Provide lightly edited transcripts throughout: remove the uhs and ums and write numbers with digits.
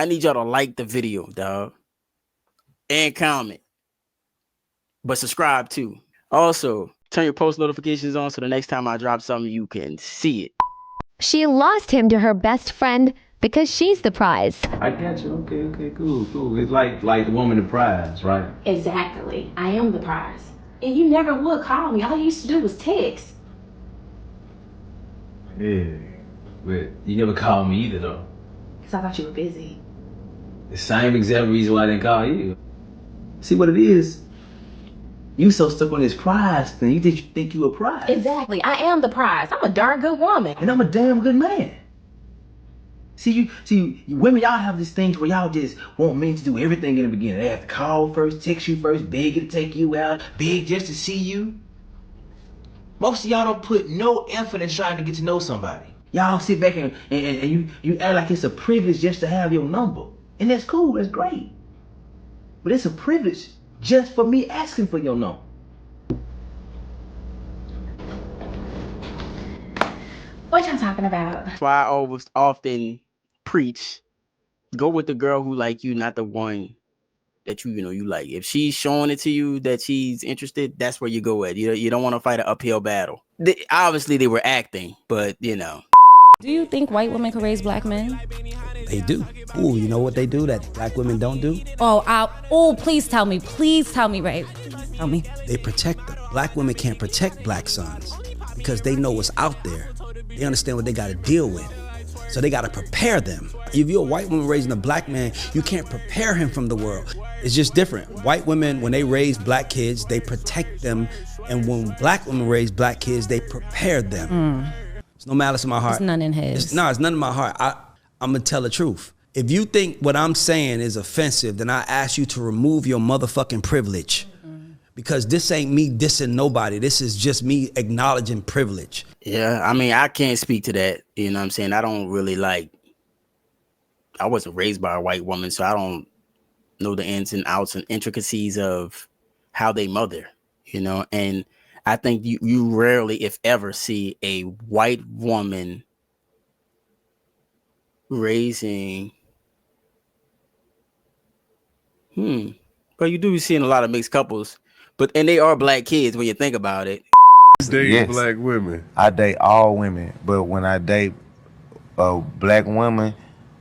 I need y'all to like the video, dog, and comment, but subscribe too. Also, turn your post notifications on so the next time I drop something, you can see it. She lost him to her best friend because she's the prize. I got you. Okay, cool. It's like the woman the prize, right? Exactly. I am the prize. And you never would call me. All you used to do was text. Yeah, but you never called me either, though. Because I thought you were busy. The same exact reason why I didn't call you. See what it is? You so stuck on this prize thing. You think you a prize. Exactly. I am the prize. I'm a darn good woman. And I'm a damn good man. See, you women, y'all have this thing where y'all just want men to do everything in the beginning. They have to call first, text you first, beg you to take you out, beg just to see you. Most of y'all don't put no effort in trying to get to know somebody. Y'all sit back and you act like it's a privilege just to have your number. And that's cool, that's great. But it's a privilege just for me asking for your number. What y'all talking about? That's why I always often preach, go with the girl who like you, not the one that you like. If she's showing it to you that she's interested, that's where you go at. You don't want to fight an uphill battle. Obviously they were acting, but Do you think white women can raise black men? They do. Ooh, you know what they do that black women don't do? Please tell me, Ray. Tell me. They protect them. Black women can't protect black sons because they know what's out there. They understand what they got to deal with. So they got to prepare them. If you're a white woman raising a black man, you can't prepare him from the world. It's just different. White women, when they raise black kids, they protect them. And when black women raise black kids, they prepare them. It's no malice in my heart. It's none in his. It's none in my heart. I'm going to tell the truth. If you think what I'm saying is offensive, then I ask you to remove your motherfucking privilege. Because this ain't me dissing nobody. This is just me acknowledging privilege. yeah, I mean, I can't speak to that. You know what I'm saying? I don't really I wasn't raised by a white woman, so I don't know the ins and outs and intricacies of how they mother, and I think you rarely, if ever, see a white woman raising. But you do be seeing a lot of mixed couples, and they are black kids when you think about it. Date black women. I date all women, but when I date a black woman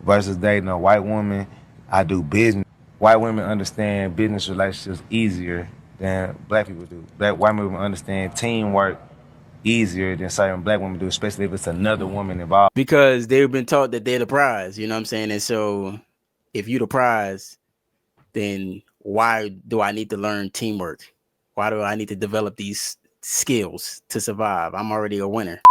versus dating a white woman, I do business. White women understand business relationships easier than black people do. White women understand teamwork easier than certain black women do, especially if it's another woman involved. Because they've been taught that they're the prize, you know what I'm saying? And so if you're the prize, then why do I need to learn teamwork? Why do I need to develop these skills to survive? I'm already a winner.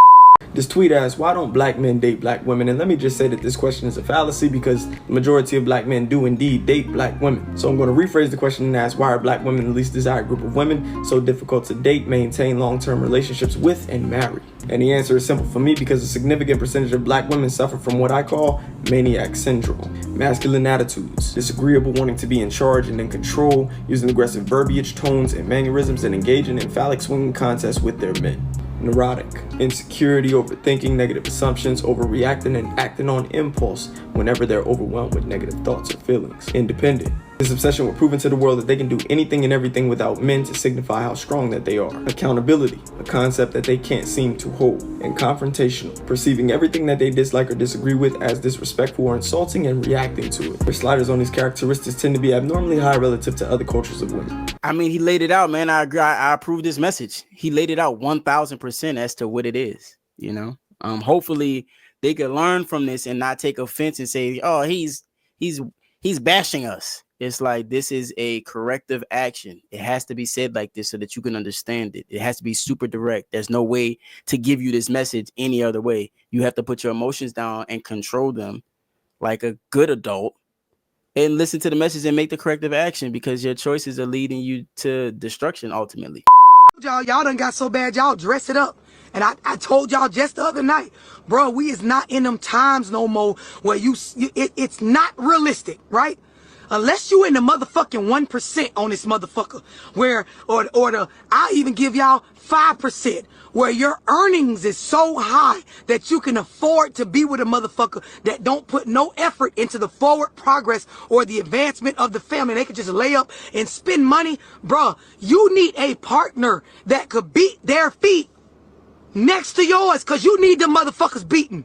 This tweet asks, why don't black men date black women? And let me just say that this question is a fallacy because the majority of black men do indeed date black women. So I'm going to rephrase the question and ask, why are black women the least desired group of women so difficult to date, maintain long-term relationships with, and marry? And the answer is simple for me because a significant percentage of black women suffer from what I call Maniac Syndrome. Masculine attitudes, disagreeable wanting to be in charge and in control, using aggressive verbiage, tones, and mannerisms, and engaging in phallic swinging contests with their men. Neurotic, insecurity, overthinking, negative assumptions, overreacting, and acting on impulse whenever they're overwhelmed with negative thoughts or feelings. Independent, this obsession with proving to the world that they can do anything and everything without men to signify how strong that they are. Accountability, a concept that they can't seem to hold. And confrontational, perceiving everything that they dislike or disagree with as disrespectful or insulting and reacting to it. Where sliders on these characteristics tend to be abnormally high relative to other cultures of women. I mean, he laid it out, man. I agree. I approve this message. He laid it out 1000% as to what it is, Hopefully they could learn from this and not take offense and say, oh, he's bashing us. It's like, this is a corrective action. It has to be said like this so that you can understand it. It has to be super direct. There's no way to give you this message any other way. You have to put your emotions down and control them like a good adult and listen to the message and make the corrective action because your choices are leading you to destruction ultimately. Y'all done got so bad, y'all dress it up. And I told y'all just the other night, bro, we is not in them times no more where it's not realistic, right? Unless you in the motherfucking 1% on this motherfucker, where, I'll even give y'all 5%, where your earnings is so high that you can afford to be with a motherfucker that don't put no effort into the forward progress or the advancement of the family. They could just lay up and spend money. Bruh, you need a partner that could beat their feet next to yours, because you need the motherfuckers beaten.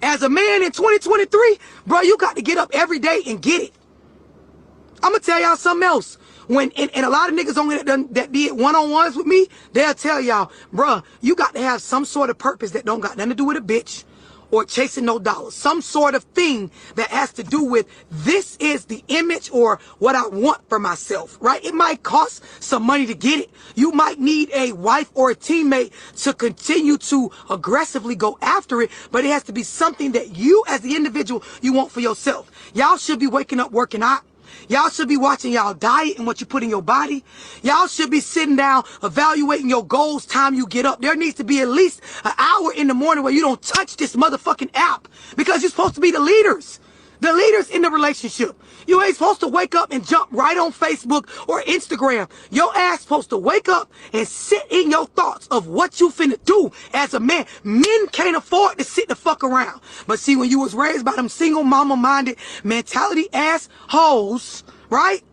As a man in 2023, bro, you got to get up every day and get it. I'm gonna tell y'all something else. And a lot of niggas on here that did one-on-ones with me, they'll tell y'all, bruh, you got to have some sort of purpose that don't got nothing to do with a bitch or chasing no dollars. Some sort of thing that has to do with, this is the image or what I want for myself, right? It might cost some money to get it. You might need a wife or a teammate to continue to aggressively go after it, but it has to be something that you as the individual, you want for yourself. Y'all should be waking up working out. Y'all should be watching y'all diet and what you put in your body. Y'all should be sitting down, evaluating your goals time you get up. There needs to be at least an hour in the morning where you don't touch this motherfucking app, because you're supposed to be the leaders in the relationship. You ain't supposed to wake up and jump right on Facebook or Instagram. Your ass supposed to wake up and sit in your thoughts of what you finna do as a man. Men can't afford to sit the fuck around. But see, when you was raised by them single mama-minded mentality ass hoes, right?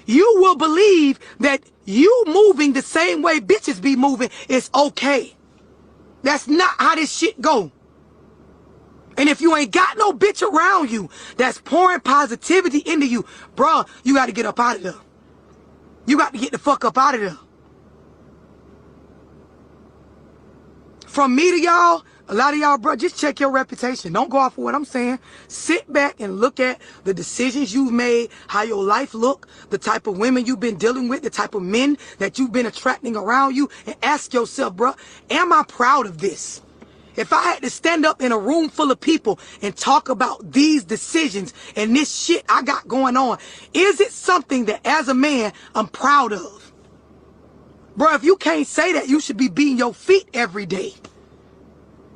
You will believe that you moving the same way bitches be moving is okay. That's not how this shit go. And if you ain't got no bitch around you that's pouring positivity into you, bruh, you got to get up out of there. You got to get the fuck up out of there. From me to y'all, a lot of y'all, bruh, just check your reputation. Don't go off of what I'm saying. Sit back and look at the decisions you've made, how your life look, the type of women you've been dealing with, the type of men that you've been attracting around you, and ask yourself, bruh, am I proud of this? If I had to stand up in a room full of people and talk about these decisions and this shit I got going on, is it something that as a man I'm proud of? Bro, if you can't say that, you should be beating your feet every day.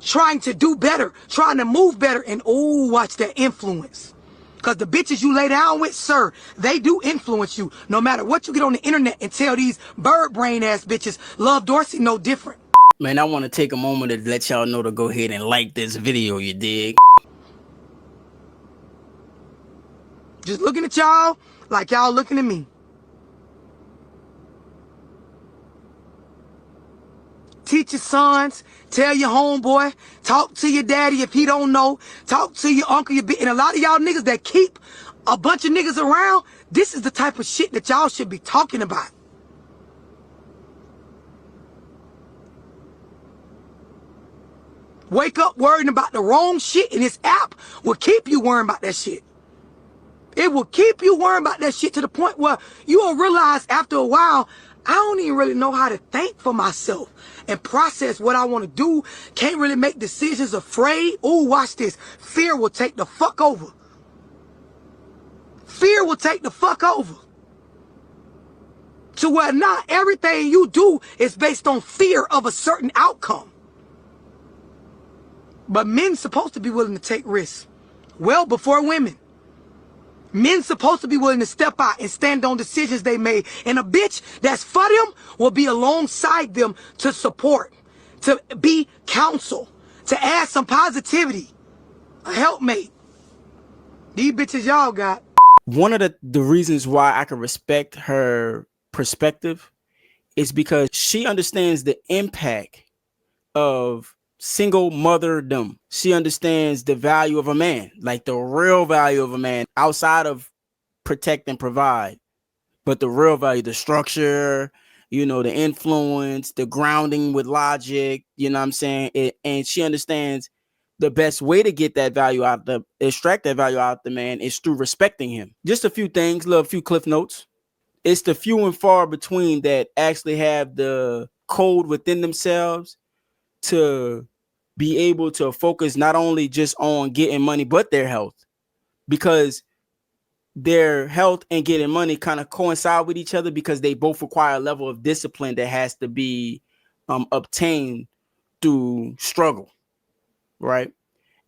Trying to do better, trying to move better, and oh, watch that influence. Because the bitches you lay down with, sir, they do influence you. No matter what you get on the internet and tell these bird brain ass bitches, Love Dorsey no different. Man, I want to take a moment to let y'all know to go ahead and like this video, you dig? Just looking at y'all like y'all looking at me. Teach your sons, tell your homeboy, talk to your daddy if he don't know, talk to your uncle, and a lot of y'all niggas that keep a bunch of niggas around, this is the type of shit that y'all should be talking about. Wake up worrying about the wrong shit, and this app will keep you worrying about that shit. It will keep you worrying about that shit to the point where you will realize after a while, I don't even really know how to think for myself and process what I want to do. Can't really make decisions, afraid. Ooh, watch this. Fear will take the fuck over. Fear will take the fuck over. To where not everything you do is based on fear of a certain outcome. But men's supposed to be willing to take risks. Well, before women. Men's supposed to be willing to step out and stand on decisions they made. And a bitch that's for them will be alongside them to support, to be counsel, to add some positivity, a helpmate. These bitches y'all got. One of the reasons why I can respect her perspective is because she understands the impact of single motherdom. She understands the value of a man, like the real value of a man outside of protect and provide, but the real value, the structure, you know, the influence, the grounding with logic, you know what I'm saying? And she understands the best way to get that value out, extract that value out of the man is through respecting him. Just a few things, a few cliff notes. It's the few and far between that actually have the code within themselves to be able to focus not only just on getting money, but their health, because their health and getting money kind of coincide with each other because they both require a level of discipline that has to be obtained through struggle, right?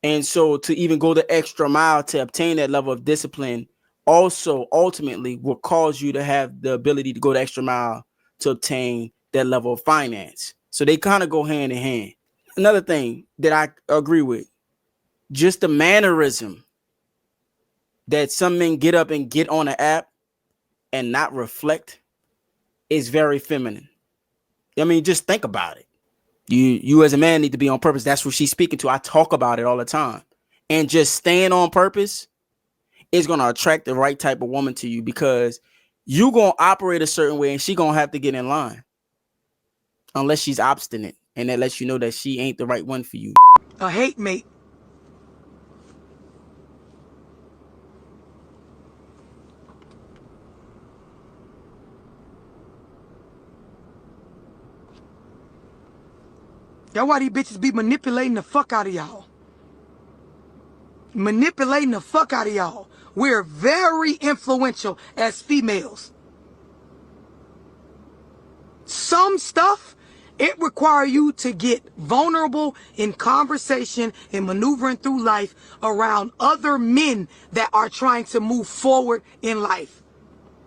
And so to even go the extra mile to obtain that level of discipline also ultimately will cause you to have the ability to go the extra mile to obtain that level of finance. So they kind of go hand in hand. Another thing that I agree with, just the mannerism that some men get up and get on an app and not reflect is very feminine. I mean, just think about it. You as a man need to be on purpose. That's what she's speaking to. I talk about it all the time. And just staying on purpose is going to attract the right type of woman to you, because you're going to operate a certain way and she going to have to get in line. Unless she's obstinate, and that lets you know that she ain't the right one for you. A hate mate. That's why these bitches be manipulating the fuck out of y'all. Manipulating the fuck out of y'all. We're very influential as females. Some stuff, it requires you to get vulnerable in conversation and maneuvering through life around other men that are trying to move forward in life.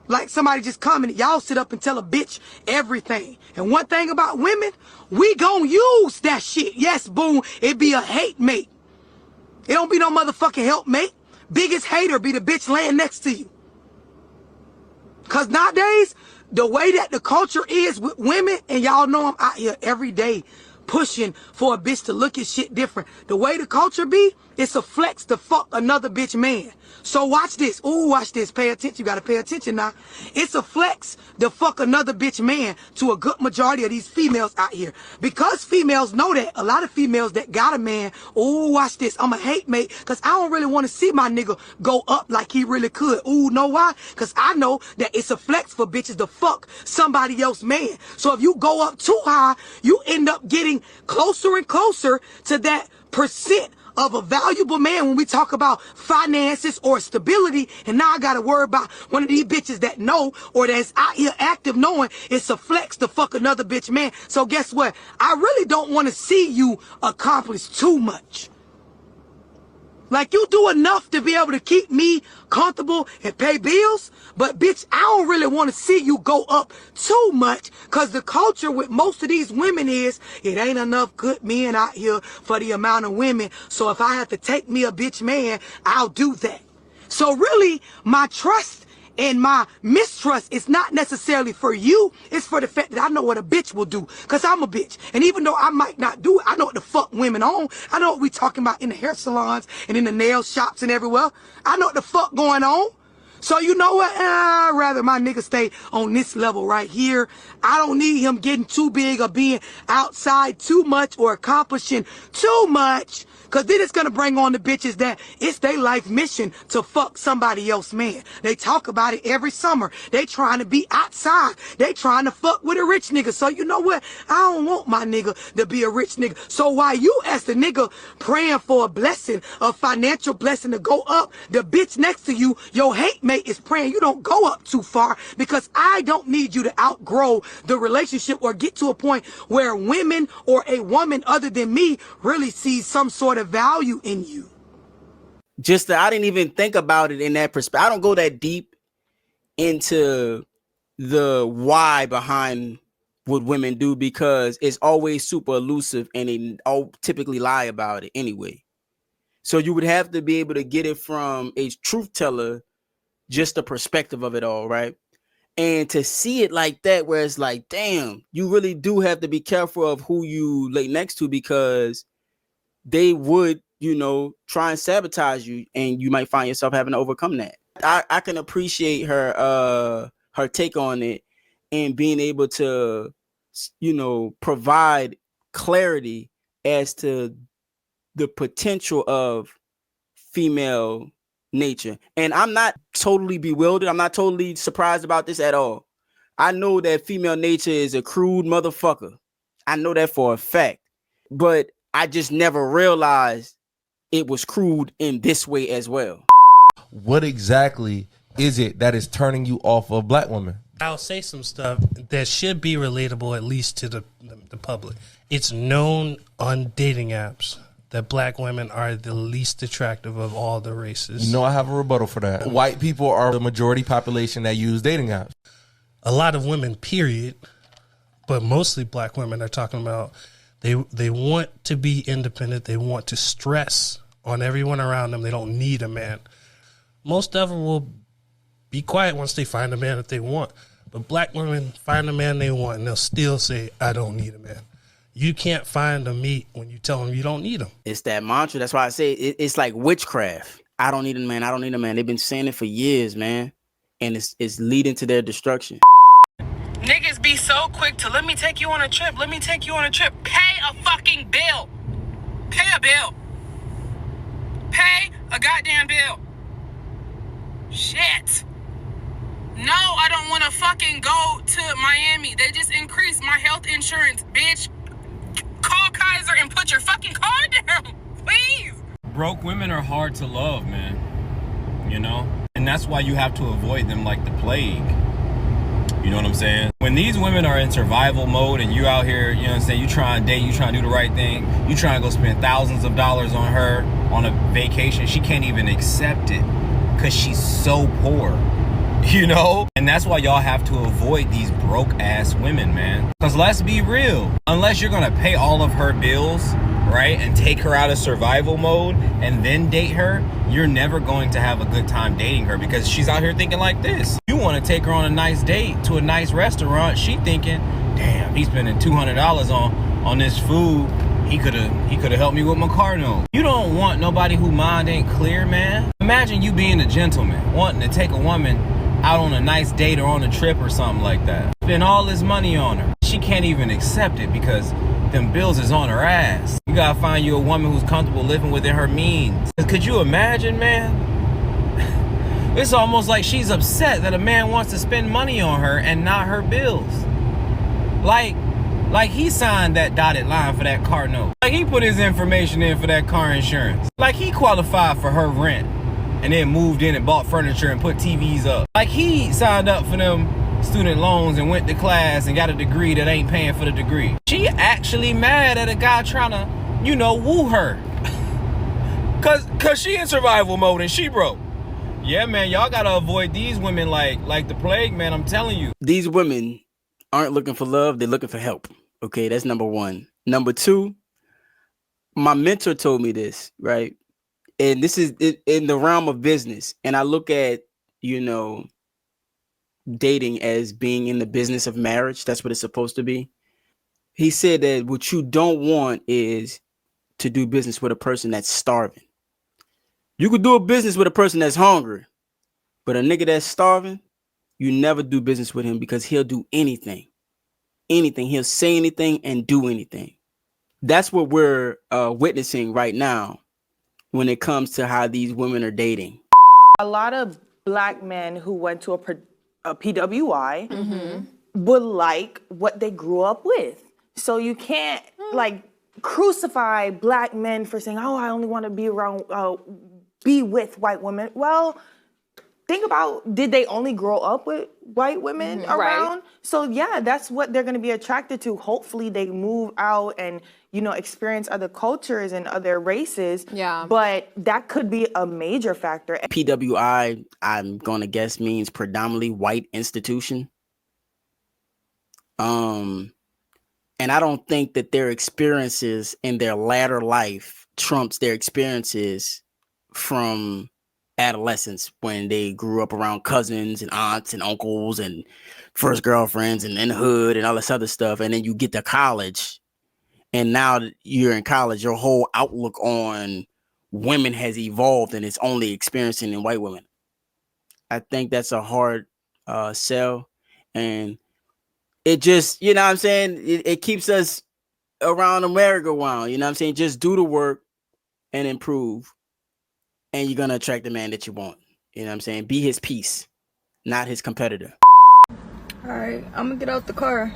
Like somebody just commented, y'all sit up and tell a bitch everything. And one thing about women, we gon' use that shit. Yes, boom, it be a hate mate. It don't be no motherfucking helpmate. Biggest hater be the bitch laying next to you. Cause nowadays, the way that the culture is with women, and y'all know I'm out here every day pushing for a bitch to look at shit different. The way the culture be, it's a flex to fuck another bitch man. So watch this. Ooh, watch this. Pay attention. You gotta pay attention now. It's a flex to fuck another bitch man to a good majority of these females out here. Because females know that. A lot of females that got a man, ooh, watch this. I'm a hate mate because I don't really want to see my nigga go up like he really could. Ooh, know why? Because I know that it's a flex for bitches to fuck somebody else man. So if you go up too high, you end up getting closer and closer to that percent of a valuable man when we talk about finances or stability. And now I gotta worry about one of these bitches that know, or that's out here active knowing it's a flex to fuck another bitch man. So guess what? I really don't want to see you accomplish too much. Like, you do enough to be able to keep me comfortable and pay bills, but bitch, I don't really want to see you go up too much, because the culture with most of these women is, it ain't enough good men out here for the amount of women, so if I have to take me a bitch man, I'll do that. So really, my trust and my mistrust is not necessarily for you. It's for the fact that I know what a bitch will do. Because I'm a bitch. And even though I might not do it, I know what the fuck women on. I know what we talking about in the hair salons and in the nail shops and everywhere. I know what the fuck going on. So you know what? I'd rather my nigga stay on this level right here. I don't need him getting too big or being outside too much or accomplishing too much. Because then it's going to bring on the bitches that it's their life mission to fuck somebody else, man. They talk about it every summer. They trying to be outside. They trying to fuck with a rich nigga. So you know what? I don't want my nigga to be a rich nigga. So while you as the nigga praying for a blessing, a financial blessing to go up, the bitch next to you, your hate mate, is praying you don't go up too far, because I don't need you to outgrow the relationship or get to a point where women or a woman other than me really sees some sort of value in you. Just that I didn't even think about it in that perspective. I don't go that deep into the why behind what women do, because it's always super elusive and they all typically lie about it anyway. So you would have to be able to get it from a truth teller, just the perspective of it all, right? And to see it like that, where it's like, damn, you really do have to be careful of who you lay next to, because they would, you know, try and sabotage you, and you might find yourself having to overcome that. I can appreciate her take on it, and being able to, you know, provide clarity as to the potential of female nature. And I'm not totally bewildered. I'm not totally surprised about this at all. I know that female nature is a crude motherfucker. I know that for a fact. But I just never realized it was crude in this way as well. What exactly is it that is turning you off of black women? I'll say some stuff that should be relatable, at least to the public. It's known on dating apps that black women are the least attractive of all the races. You know, I have a rebuttal for that. White people are the majority population that use dating apps. A lot of women, period, but mostly black women are talking about they want to be independent. They want to stress on everyone around them. They don't need a man. Most of them will be quiet once they find a man that they want. But black women find a man they want, and they'll still say, I don't need a man. You can't find a mate when you tell them you don't need them. It's that mantra. That's why I say it's like witchcraft. I don't need a man. I don't need a man. They've been saying it for years, man. And it's leading to their destruction. Niggas be so quick to let me take you on a trip. Let me take you on a trip. Pay a fucking bill. Pay a bill. Pay a goddamn bill. Shit. No, I don't want to fucking go to Miami. They just increased my health insurance, bitch. Call Kaiser and put your fucking card down, please. Broke women are hard to love, man. You know? And that's why you have to avoid them like the plague. You know what I'm saying? When these women are in survival mode and you out here, you know what I'm saying, you try and date, you try and do the right thing, you try and go spend thousands of dollars on her on a vacation, she can't even accept it because she's so poor. You know? And that's why y'all have to avoid these broke ass women, man. Because let's be real. Unless you're going to pay all of her bills, right, and take her out of survival mode and then date her, you're never going to have a good time dating her because she's out here thinking like this. You want to take her on a nice date to a nice restaurant. She thinking, damn, he's spending $200 on this food. He could have helped me with my car note. You don't want nobody who mind ain't clear, man. Imagine you being a gentleman, wanting to take a woman out on a nice date or on a trip or something like that. Spend all this money on her. She can't even accept it because them bills is on her ass. You gotta find you a woman who's comfortable living within her means. Could you imagine, man? It's almost like she's upset that a man wants to spend money on her and not her bills. Like he signed that dotted line for that car note. Like he put his information in for that car insurance. Like he qualified for her rent and then moved in and bought furniture and put TVs up. Like he signed up for them student loans and went to class and got a degree that ain't paying for the degree. She actually mad at a guy trying to, you know, woo her. Cause she in survival mode and she broke. Yeah, man, y'all gotta avoid these women like the plague, man. I'm telling you. These women aren't looking for love. They're looking for help. Okay, that's number one. Number two, my mentor told me this, right? And this is in the realm of business. And I look at, you know, dating as being in the business of marriage. That's what it's supposed to be. He said that what you don't want is to do business with a person that's starving. You could do a business with a person that's hungry, but a nigga that's starving, you never do business with him because he'll do anything. Anything. He'll say anything and do anything. That's what we're witnessing right now when it comes to how these women are dating. A lot of black men who went to a PWI would like what they grew up with. So you can't like crucify black men for saying, oh, I only want to be around, be with white women. Well, think about, did they only grow up with white women around? Right. So yeah, that's what they're going to be attracted to. Hopefully they move out and, you know, experience other cultures and other races. Yeah. But that could be a major factor. PWI, I'm going to guess, means predominantly white institution. And I don't think that their experiences in their latter life trumps their experiences from adolescence when they grew up around cousins and aunts and uncles and first girlfriends and in the hood and all this other stuff. And then you get to college, and now that you're in college, your whole outlook on women has evolved and it's only experiencing in white women. I think that's a hard sell. And it just, you know what I'm saying? It keeps us around the merry-go-round, you know what I'm saying? Just do the work and improve, and you're going to attract the man that you want. You know what I'm saying? Be his piece, not his competitor. All right, I'm going to get out the car.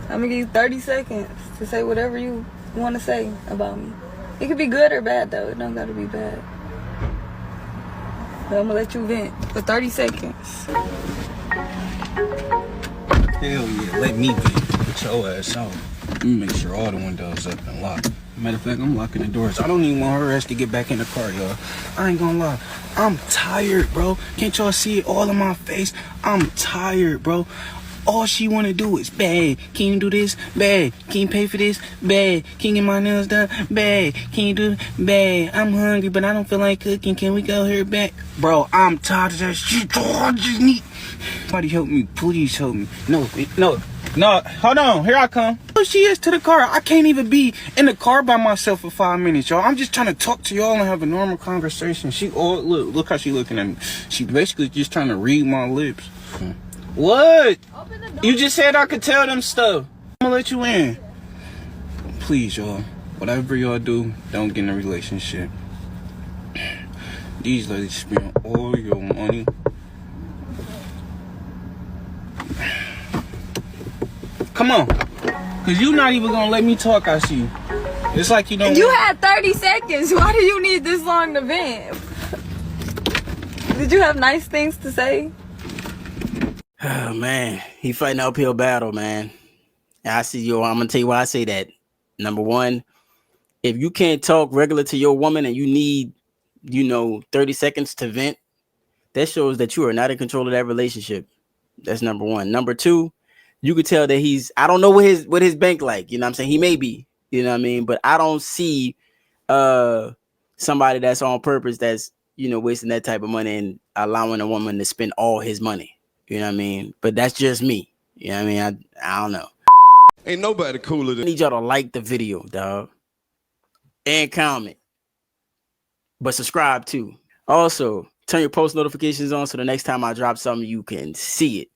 I'm going to give you 30 seconds to say whatever you want to say about me. It could be good or bad, though. It don't got to be bad. But I'm going to let you vent for 30 seconds. Hell yeah, let me vent. Put your ass on. Let me make sure all the windows up and locked. Matter of fact, I'm locking the doors. I don't even want her ass to get back in the car, y'all. I ain't gonna lie. I'm tired, bro. Can't y'all see it all in my face? I'm tired, bro. All she wanna do is, babe, can you do this? Babe, can you pay for this? Babe, can you get my nails done? Babe, can you do, babe, I'm hungry, but I don't feel like cooking. Can we go here back? Bro, I'm tired of that shit. I just need, somebody help me. Please help me. No, hold on. Here I come. Oh, she is to the car. I can't even be in the car by myself for 5 minutes, y'all. I'm just trying to talk to y'all and have a normal conversation. Look how she looking at me. She basically just trying to read my lips. What? You just said I could tell them stuff. I'm gonna let you in. Please, y'all. Whatever y'all do, don't get in a relationship. These ladies spend all your money. Come on. Cause you not even gonna let me talk, I see. It's like you don't. You had 30 seconds. Why do you need this long to vent? Did you have nice things to say? Oh man, he fighting an uphill battle, man. And I see, yo, I'm gonna tell you why I say that. Number one, if you can't talk regular to your woman and you need, 30 seconds to vent, that shows that you are not in control of that relationship. That's number one. Number two, you could tell that I don't know what his bank like, you know what I'm saying? He may be, you know what I mean? But I don't see somebody that's on purpose that's, wasting that type of money and allowing a woman to spend all his money. You know what I mean? But that's just me. You know what I mean? I don't know. Ain't nobody cooler than. I need y'all to like the video, dog. And comment. But subscribe too. Also, turn your post notifications on so the next time I drop something, you can see it.